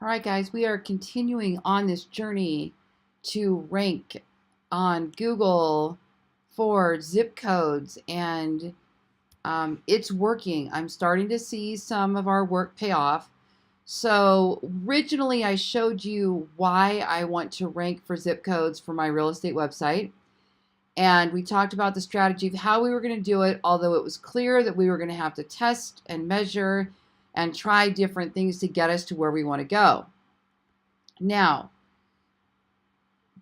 All right, guys, we are continuing on this journey to rank on Google for zip codes, and it's working. I'm starting to see some of our work pay off. So originally I showed you why I want to rank for zip codes for my real estate website. And we talked about the strategy of how we were going to do it, although it was clear that we were going to have to test and measure and try different things to get us to where we want to go. Now,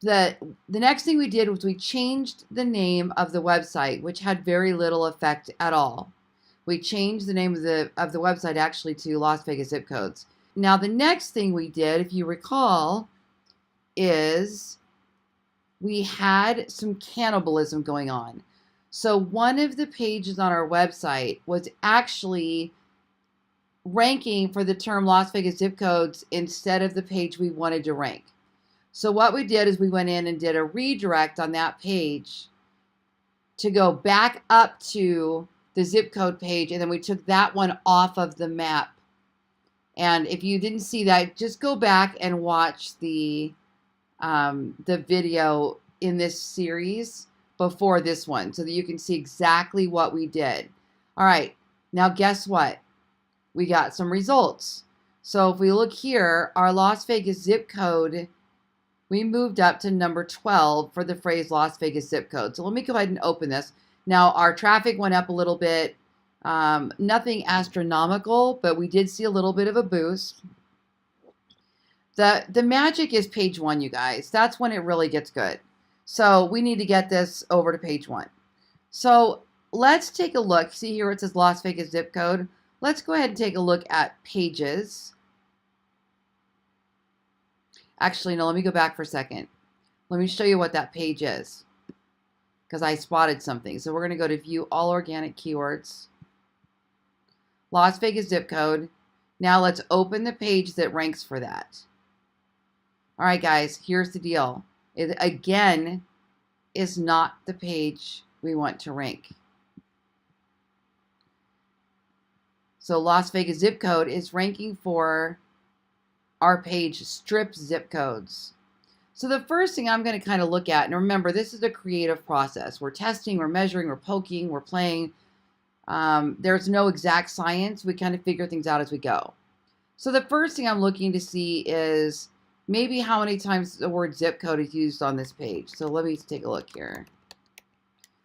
the next thing we did was we changed the name of the website, which had very little effect at all. We changed the name of the website actually to Las Vegas zip codes. Now, the next thing we did, if you recall, is we had some cannibalism going on. So one of the pages on our website was actually ranking for the term Las Vegas zip codes instead of the page we wanted to rank. So what we did is we went in and did a redirect on that page to go back up to the zip code page, and then we took that one off of the map. And if you didn't see that, just go back and watch the video in this series before this one so that you can see exactly what we did. All right, now guess what? We got some results. So if we look here, our Las Vegas zip code, we moved up to number 12 for the phrase Las Vegas zip code. So let me go ahead and open this. Now our traffic went up a little bit, nothing astronomical, but we did see a little bit of a boost. The magic is page 1, you guys. That's when it really gets good. So we need to get this over to page 1. So let's take a look. See here it says Las Vegas zip code. Let's go ahead and take a look at pages. Actually, no, let me go back for a second. Let me show you what that page is, because I spotted something. So we're going to go to view all organic keywords. Las Vegas zip code. Now let's open the page that ranks for that. All right, guys, here's the deal. It, again, is not the page we want to rank. So Las Vegas zip code is ranking for our page strip zip codes. So the first thing I'm going to kind of look at, and remember, this is a creative process. We're testing, we're measuring, we're poking, we're playing. There's no exact science. We kind of figure things out as we go. So the first thing I'm looking to see is maybe how many times the word zip code is used on this page. So let me take a look here.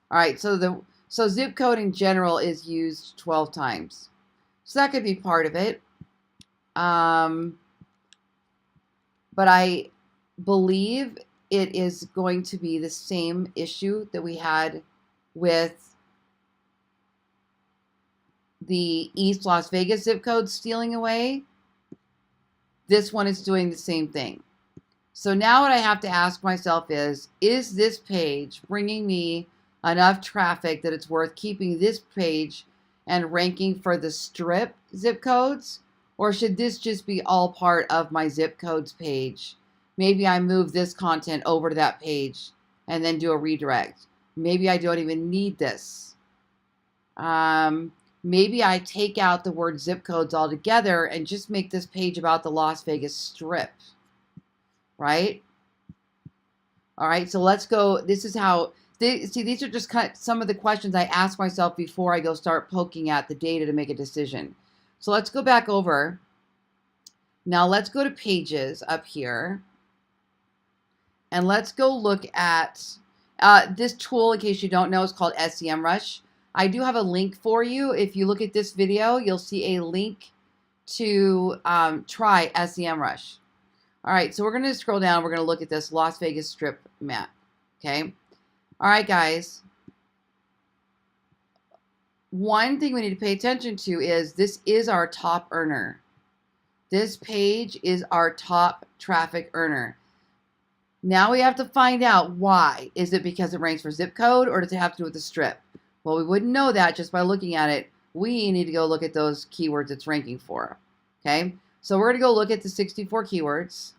All right, so zip code in general is used 12 times. So that could be part of it. But I believe it is going to be the same issue that we had with the East Las Vegas zip code stealing away. This one is doing the same thing. So now what I have to ask myself is this page bringing me enough traffic that it's worth keeping this page and ranking for the strip zip codes? Or should this just be all part of my zip codes page? Maybe I move this content over to that page and then do a redirect. Maybe I don't even need this. Maybe I take out the word zip codes altogether and just make this page about the Las Vegas strip, right? All right, so let's go. This is how, these are just some of the questions I ask myself before I go start poking at the data to make a decision. So let's go back over. Now let's go to pages up here. And let's go look at this tool, in case you don't know, is called SEMrush. I do have a link for you. If you look at this video, you'll see a link to try SEMrush. All right, so we're going to scroll down. We're going to look at this Las Vegas strip map. Okay. All right, guys. One thing we need to pay attention to is this is our top earner. This page is our top traffic earner. Now we have to find out why. Is it because it ranks for zip code, or does it have to do with the strip? Well, we wouldn't know that just by looking at it. We need to go look at those keywords it's ranking for. Okay, so we're going to go look at the 64 keywords.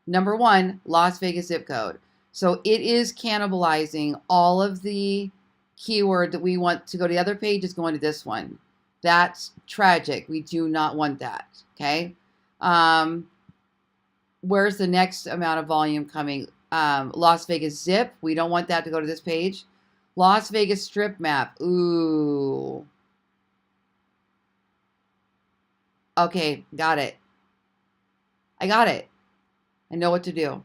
Number 1, Las Vegas zip code. So it is cannibalizing all of the keyword that we want to go to the other page is going to this one. That's tragic. We do not want that. Okay. Where's the next amount of volume coming? Las Vegas zip. We don't want that to go to this page. Las Vegas strip map. Ooh. Okay, got it. I got it. I know what to do.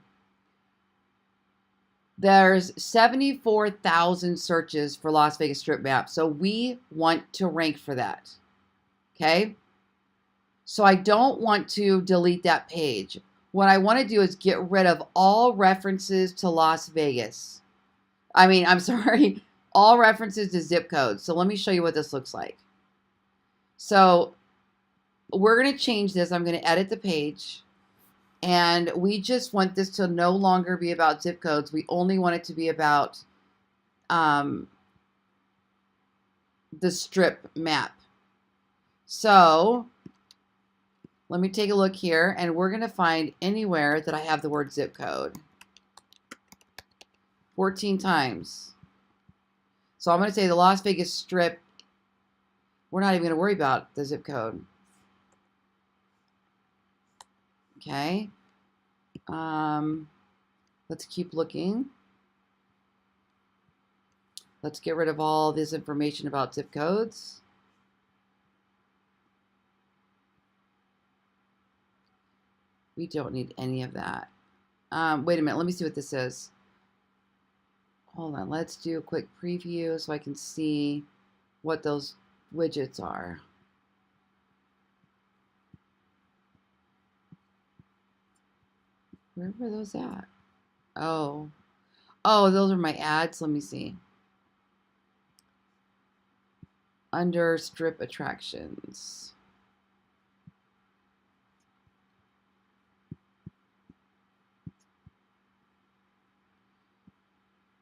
There's 74,000 searches for Las Vegas strip map. So we want to rank for that. Okay. So I don't want to delete that page. What I want to do is get rid of all references to Las Vegas. I'm sorry, all references to zip codes. So let me show you what this looks like. So we're going to change this. I'm going to edit the page. And we just want this to no longer be about zip codes. We only want it to be about the strip map. So let me take a look here, and we're going to find anywhere that I have the word zip code 14 times. So I'm going to say the Las Vegas strip. We're not even going to worry about the zip code. Okay. Let's keep looking. Let's get rid of all this information about zip codes. We don't need any of that. Wait a minute. Let me see what this is. Hold on. Let's do a quick preview so I can see what those widgets are. Where were those at? Oh, those are my ads. Let me see. Under strip attractions.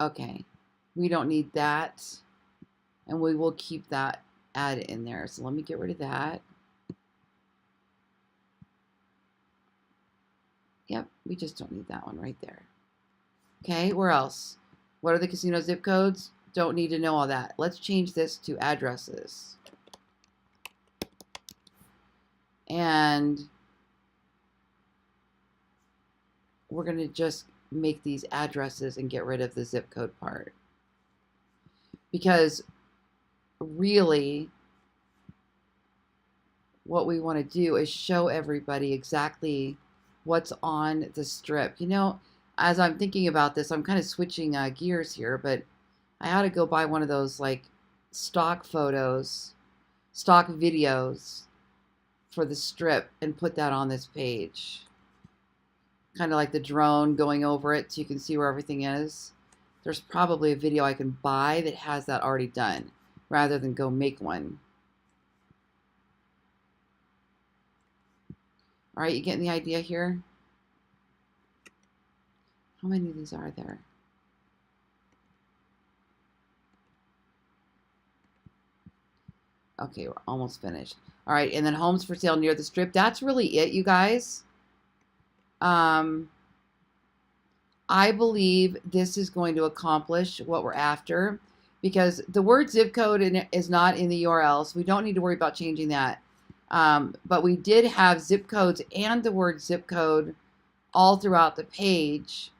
Okay, we don't need that, and we will keep that ad in there. So let me get rid of that. Yep, we just don't need that one right there. Okay, where else? What are the casino zip codes? Don't need to know all that. Let's change this to addresses. And we're going to just make these addresses and get rid of the zip code part. Because really, what we want to do is show everybody exactly what's on the strip. You know, as I'm thinking about this, I'm kind of switching gears here, but I ought to go buy one of those like stock photos, stock videos for the strip and put that on this page. Kind of like the drone going over it so you can see where everything is. There's probably a video I can buy that has that already done rather than go make one. All right, you getting the idea here? How many of these are there? Okay, we're almost finished. All right, and then homes for sale near the strip. That's really it, you guys. I believe this is going to accomplish what we're after because the word zip code is not in the URL, so we don't need to worry about changing that. But we did have zip codes and the word zip code all throughout the page.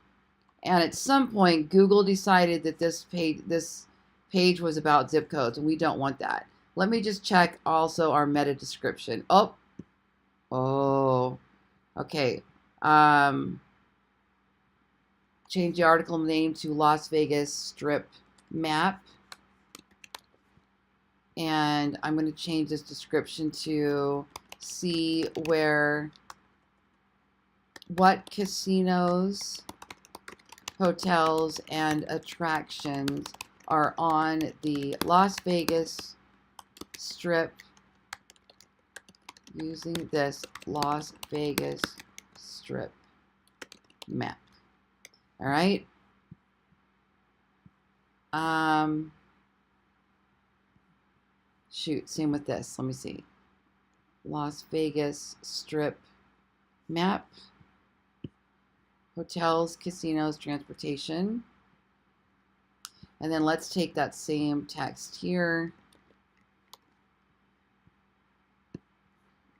And at some point, Google decided that this page was about zip codes, and we don't want that. Let me just check also our meta description. Okay. Change the article name to Las Vegas Strip Map. And I'm going to change this description to see what casinos, hotels, and attractions are on the Las Vegas Strip using this Las Vegas Strip map. All right. Shoot, same with this. Let me see. Las Vegas Strip map. Hotels, casinos, transportation. And then let's take that same text here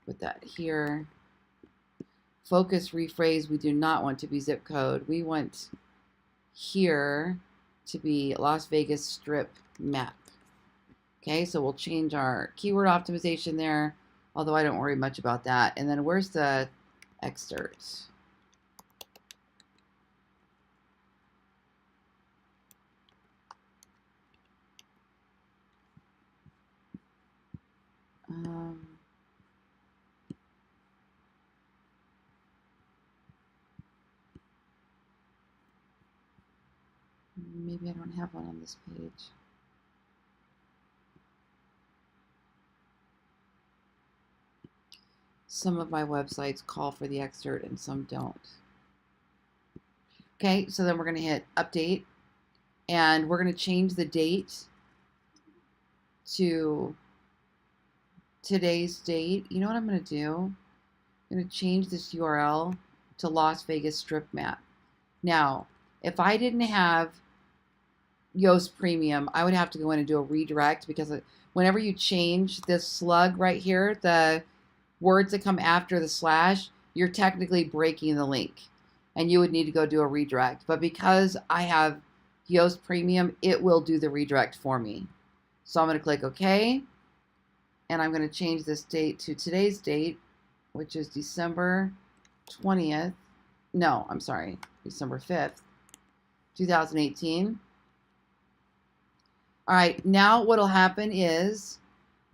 Put that here. Focus, rephrase, we do not want to be zip code. We want here to be Las Vegas Strip map. Okay, so we'll change our keyword optimization there, although I don't worry much about that. And then where's the excerpt? Maybe I don't have one on this page. Some of my websites call for the excerpt and some don't. Okay, so then we're going to hit update, and we're going to change the date to today's date. You know what I'm going to do? I'm going to change this URL to Las Vegas Strip map. Now, if I didn't have Yoast Premium, I would have to go in and do a redirect, because whenever you change this slug right here, the words that come after the slash, you're technically breaking the link, and you would need to go do a redirect. But because I have Yoast Premium, it will do the redirect for me. So I'm going to click OK, and I'm going to change this date to today's date, which is December 20th. No, I'm sorry, December 5th, 2018. All right, now what'll happen is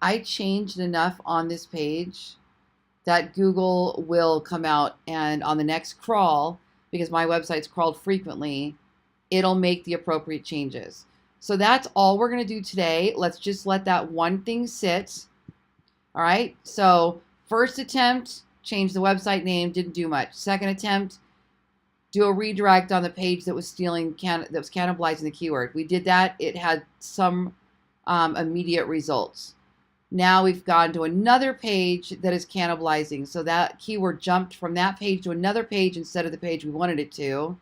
I changed enough on this page that Google will come out, and on the next crawl, because my website's crawled frequently, it'll make the appropriate changes. So that's all we're going to do today. Let's just let that one thing sit. All right, so first attempt, change the website name, didn't do much. Second attempt, do a redirect on the page that was cannibalizing the keyword. We did that. It had some immediate results. Now we've gone to another page that is cannibalizing. So that keyword jumped from that page to another page instead of the page we wanted it to.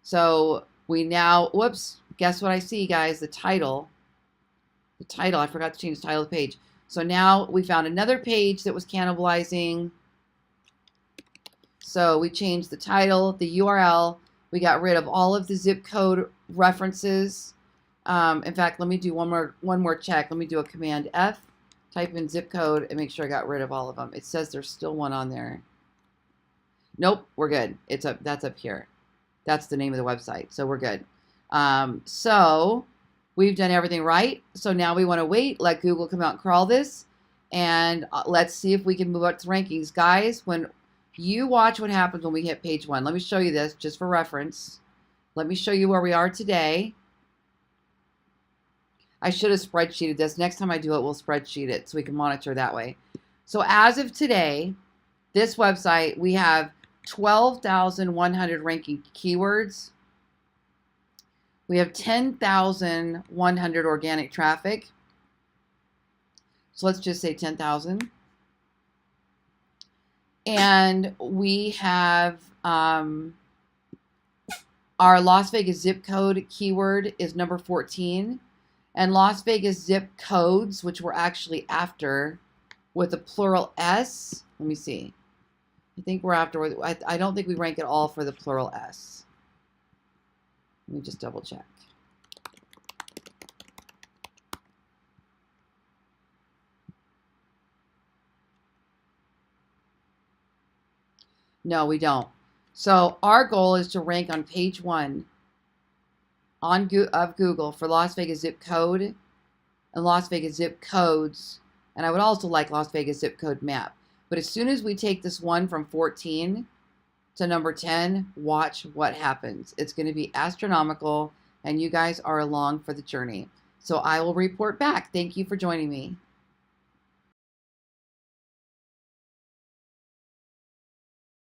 So we now, whoops, guess what I see, guys? The title. I forgot to change the title of the page. So now we found another page that was cannibalizing. So we changed the title, the URL. We got rid of all of the zip code references. In fact, let me do one more check. Let me do a Command F, type in zip code, and make sure I got rid of all of them. It says there's still one on there. Nope, we're good. It's up. That's up here. That's the name of the website. So we're good. So we've done everything right. So now we want to wait, let Google come out and crawl this, and let's see if we can move up to rankings. Guys, when you watch what happens when we hit page 1. Let me show you this just for reference. Let me show you where we are today. I should have spreadsheeted this. Next time I do it, we'll spreadsheet it so we can monitor that way. So as of today, this website, we have 12,100 ranking keywords. We have 10,100 organic traffic. So let's just say 10,000. And we have our Las Vegas zip code keyword is number 14. And Las Vegas zip codes, which we're actually after with a plural S. Let me see. I think we're after, I don't think we rank at all for the plural S. Let me just double check. No, we don't. So our goal is to rank on page 1 of Google for Las Vegas zip code and Las Vegas zip codes. And I would also like Las Vegas zip code map. But as soon as we take this one from 14 to number 10, watch what happens. It's going to be astronomical, and you guys are along for the journey. So I will report back. Thank you for joining me.